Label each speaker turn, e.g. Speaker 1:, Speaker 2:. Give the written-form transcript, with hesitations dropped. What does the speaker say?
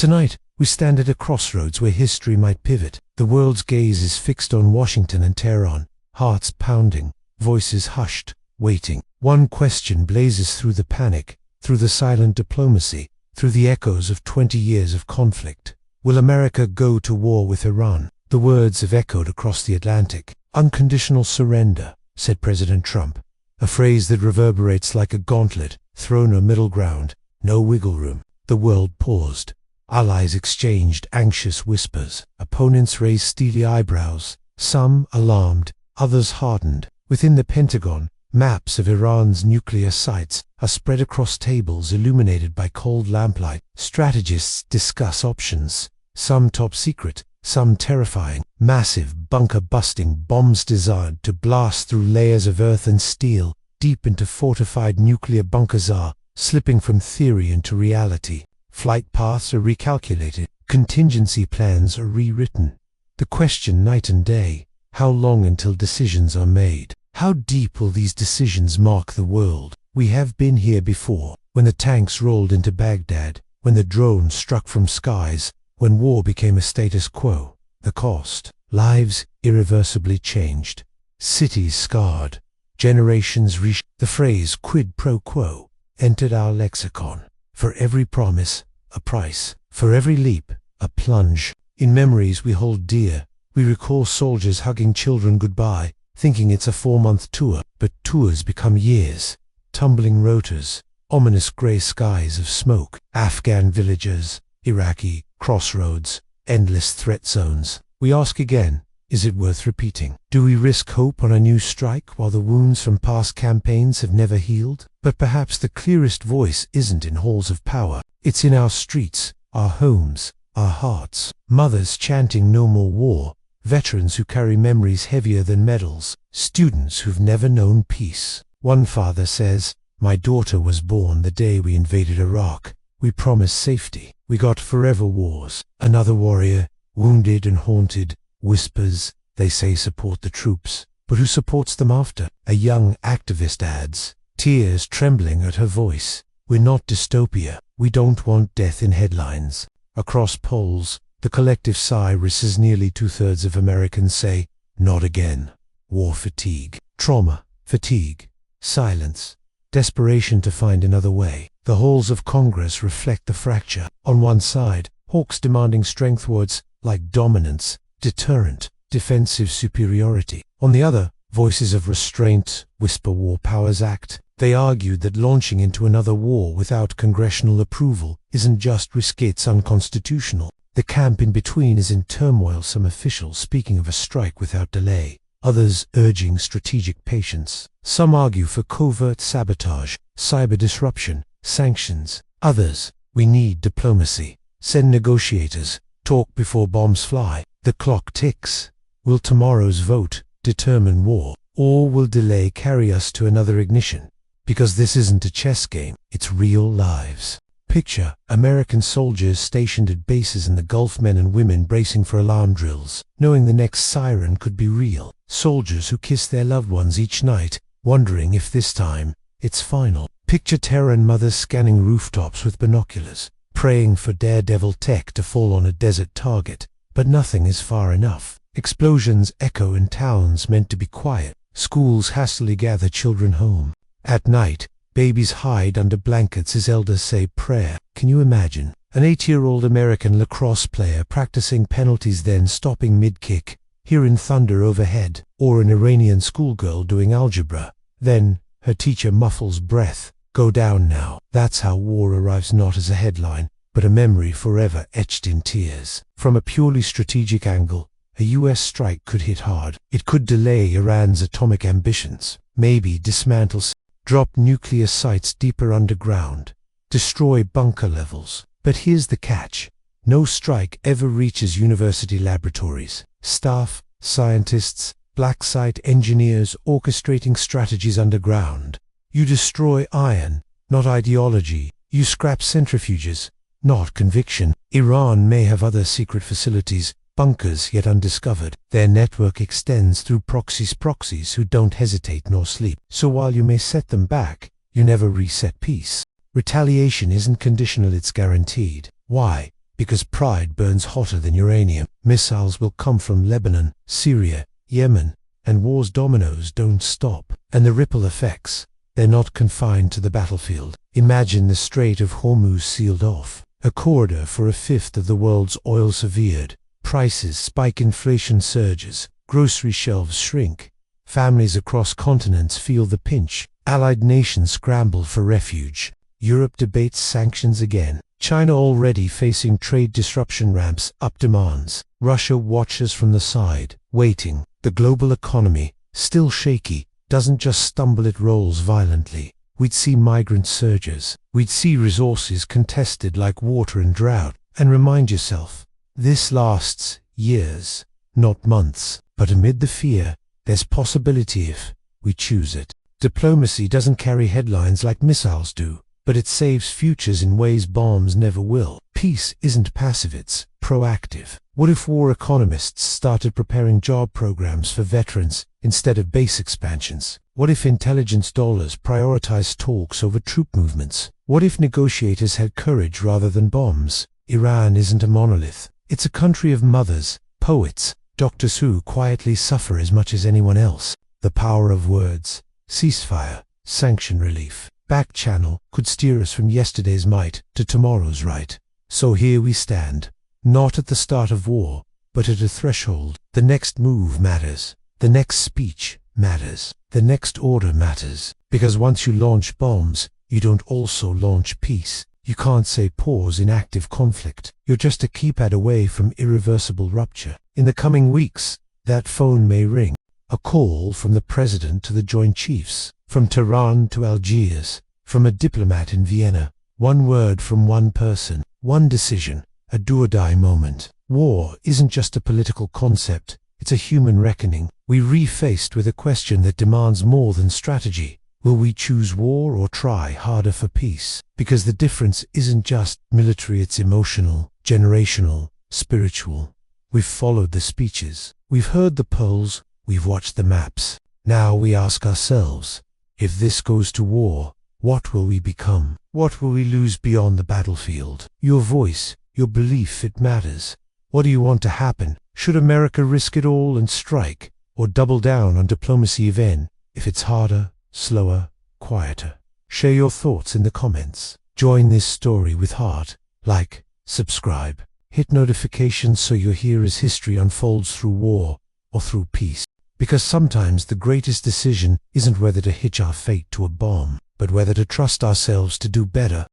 Speaker 1: Tonight, we stand at a crossroads where history might pivot. The world's gaze is fixed on Washington and Tehran, hearts pounding, voices hushed, waiting. One question blazes through the panic, through the silent diplomacy, through the echoes of 20 years of conflict. Will America go to war with Iran? The words have echoed across the Atlantic. Unconditional surrender, said President Trump, a phrase that reverberates like a gauntlet, thrown a middle ground, no wiggle room. The world paused. Allies exchanged anxious whispers. Opponents raised steely eyebrows, some alarmed, others hardened. Within the Pentagon, maps of Iran's nuclear sites are spread across tables illuminated by cold lamplight. Strategists discuss options, some top secret, some terrifying. Massive bunker-busting bombs designed to blast through layers of earth and steel deep into fortified nuclear bunkers are slipping from theory into reality. Flight paths are recalculated, contingency plans are rewritten. The question night and day, how long until decisions are made? How deep will these decisions mark the world? We have been here before, when the tanks rolled into Baghdad, when the drones struck from skies, when war became a status quo. The cost, lives irreversibly changed, cities scarred, generations reshaped. The phrase quid pro quo entered our lexicon. For every promise, a price. For every leap, a plunge. In memories we hold dear, we recall soldiers hugging children goodbye, thinking it's a 4-month tour. But tours become years. Tumbling rotors, ominous grey skies of smoke, Afghan villages, Iraqi crossroads, endless threat zones. We ask again, is it worth repeating? Do we risk hope on a new strike while the wounds from past campaigns have never healed? But perhaps the clearest voice isn't in halls of power. It's in our streets, our homes, our hearts. Mothers chanting no more war, veterans who carry memories heavier than medals, students who've never known peace. One father says, "My daughter was born the day we invaded Iraq. We promised safety. We got forever wars." Another warrior, wounded and haunted, whispers, "They say support the troops, but who supports them after?" A young activist adds, tears trembling at her voice, "We're not dystopia. We don't want death in headlines." Across polls, the collective sigh rises. Nearly 2/3 of Americans say, "Not again." War fatigue, trauma fatigue, silence, desperation to find another way. The halls of Congress reflect the fracture. On one side, hawks demanding strength words like dominance, deterrent, defensive superiority. On the other, voices of restraint whisper war powers act. They argued that launching into another war without congressional approval isn't just risky, it's unconstitutional. The camp in between is in turmoil, some officials speaking of a strike without delay, others urging strategic patience. Some argue for covert sabotage, cyber disruption, sanctions. Others, we need diplomacy. Send negotiators, talk before bombs fly. The clock ticks. Will tomorrow's vote determine war, or will delay carry us to another ignition? Because this isn't a chess game, it's real lives. Picture American soldiers stationed at bases in the Gulf, men and women bracing for alarm drills, knowing the next siren could be real. Soldiers who kiss their loved ones each night, wondering if this time it's final. Picture Tehran mothers scanning rooftops with binoculars, praying for daredevil tech to fall on a desert target. But nothing is far enough. Explosions echo in towns meant to be quiet. Schools hastily gather children home. At night, babies hide under blankets as elders say prayer. Can you imagine? An 8-year-old American lacrosse player practicing penalties, then stopping mid-kick, hearing thunder overhead. Or an Iranian schoolgirl doing algebra. Then, her teacher muffles breath. Go down now. That's how war arrives, not as a headline, but a memory forever etched in tears. From a purely strategic angle, a US strike could hit hard. It could delay Iran's atomic ambitions, maybe dismantle, drop nuclear sites deeper underground, destroy bunker levels. But here's the catch. No strike ever reaches university laboratories. Staff, scientists, black site engineers orchestrating strategies underground. You destroy iron, not ideology. You scrap centrifuges, not conviction. Iran may have other secret facilities, bunkers yet undiscovered. Their network extends through proxies who don't hesitate nor sleep. So while you may set them back, you never reset peace. Retaliation isn't conditional, it's guaranteed. Why? Because because pride burns hotter than uranium. Missiles will come from Lebanon, Syria, Yemen, and war's dominoes don't stop. And the ripple effects, they're not confined to the battlefield. Imagine the Strait of Hormuz sealed off, a corridor for a fifth of the world's oil severed. Prices spike, inflation surges, grocery shelves shrink. Families across continents feel the pinch. Allied nations scramble for refuge. Europe debates sanctions again. China already facing trade disruption ramps up demands. Russia watches from the side, waiting. The global economy, still shaky, doesn't just stumble, it rolls violently. We'd see migrant surges. We'd see resources contested like water in drought. And remind yourself, this lasts years, not months. But amid the fear, there's possibility if we choose it. Diplomacy doesn't carry headlines like missiles do, but it saves futures in ways bombs never will. Peace isn't passive, it's proactive. What if war economists started preparing job programs for veterans instead of base expansions? What if intelligence dollars prioritized talks over troop movements? What if negotiators had courage rather than bombs? Iran isn't a monolith. It's a country of mothers, poets, doctors who quietly suffer as much as anyone else. The power of words, ceasefire, sanction relief, back channel could steer us from yesterday's might to tomorrow's right. So here we stand, not at the start of war, but at a threshold. The next move matters. The next speech matters. The next order matters. Because once you launch bombs, you don't also launch peace. You can't say pause in active conflict. You're just a keypad away from irreversible rupture. In the coming weeks, that phone may ring. A call from the president to the Joint Chiefs, from Tehran to Algiers, from a diplomat in Vienna. One word from one person, one decision, a do-or-die moment. War isn't just a political concept, it's a human reckoning. We're refaced with a question that demands more than strategy. Will we choose war or try harder for peace? Because the difference isn't just military, it's emotional, generational, spiritual. We've followed the speeches, we've heard the polls, we've watched the maps. Now we ask ourselves, if this goes to war, what will we become? What will we lose beyond the battlefield? Your voice, your belief, it matters. What do you want to happen? Should America risk it all and strike, or double down on diplomacy even, if it's harder, slower, quieter? Share your thoughts in the comments. Join this story with heart. Like, subscribe, hit notifications so you're here as history unfolds through war or through peace. Because sometimes the greatest decision isn't whether to hitch our fate to a bomb, but whether to trust ourselves to do better.